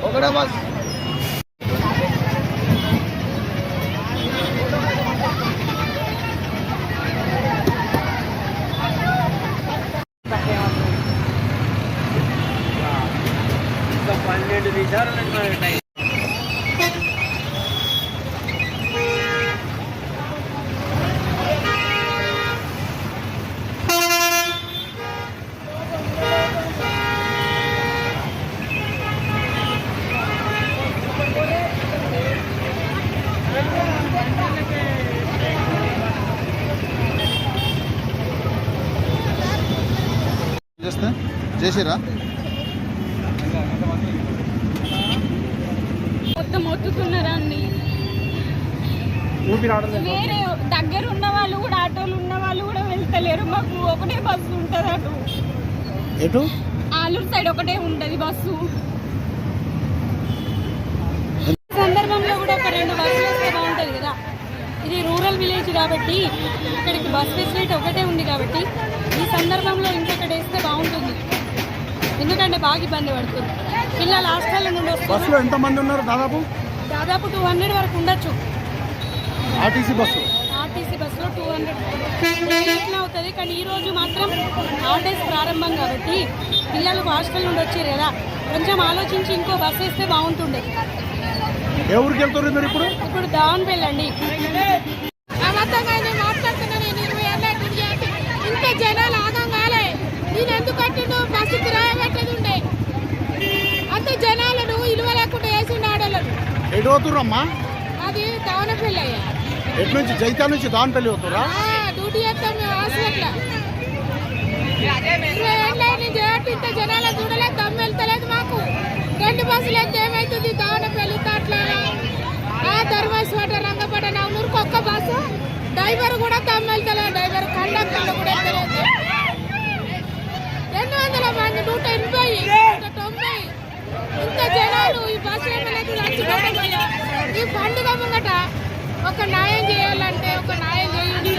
ఒకటే బస్ ఇంకా 12 నిమిషాలు టైం. చేసిరా మొత్తం మొత్తుతున్నారా అండి. వేరే దగ్గర ఉన్న వాళ్ళు కూడా ఆటోలు ఉన్న వాళ్ళు కూడా వెళ్తలేరు. మాకు ఒకటే బస్సు ఉంటుంది అటు ఆలూరు సైడ్ ఒకటే ఉంటది బస్సు. సందర్భంలో కూడా ఒక 2 బస్సులు వస్తే బాగుంటుంది కదా. ఇది రూరల్ విలేజ్ కాబట్టి ఇక్కడికి బస్ ఫెసిలిటీ ఒకటే ఉంది కాబట్టి ఈ సందర్భంలో ఇంకొకటి వేస్తే బాగుంటుంది. ఎందుకంటే బాగా ఇబ్బంది పడుతుంది. పిల్లలు హాస్టల్ నుండి వస్తారు. ఎంతమంది ఉన్నారు? దాదాపు 200 వరకు ఉండొచ్చు. ఆర్టీసీ బస్సులో 200 అవుతుంది. కానీ ఈ రోజు మాత్రం హాలిడేస్ ప్రారంభం కాబట్టి పిల్లలు హాస్టల్ నుండి వచ్చారు కదా, కొంచెం ఆలోచించి ఇంకో బస్ వేస్తే బాగుంటుండే. ఏ ఊరికి వెళ్తారు మీరు ఇప్పుడు దావన్పల్లి అండి. ఇంత జనాలు ఆగం కాలే. నేను ఎందుకు కట్టిండు? బస్సు కిరాయి పెట్టేది ఉండే. అంత జనాలను ఇలువ లేకుండా వేసిండు ఆడోళ్ళను. ఎటు పోతుర్రమ్మా? అది దావనపల్లి అయ్యా. ఎటు నుంచి? జైతా నుంచి దావనపల్లి పోతురా? డ్యూటీ చేస్తాం మేము హాస్పిటల్. ఇంత జనాలు చూడలేదు, దమ్ము వెళ్తలేదు మాకు. 2 బస్సులు అయితే ఏమవుతుంది? దావనపల్లి తాట్ల ధర్మేశ్వర రంగపడ నవనూరుకు ఒక్క బస్సు. డ్రైవర్ కూడా దమ్ము వెళ్తలేదు. డ్రైవర్ కండక్టర్లు కూడా వెళ్తలేదు. 200 మంది 180 190 ఇంత జనాలు ఈ బస్సు ఈ పండుగ ముంగట ఒక న్యాయం చేయాలంటే ఒక న్యాయం చేయండి.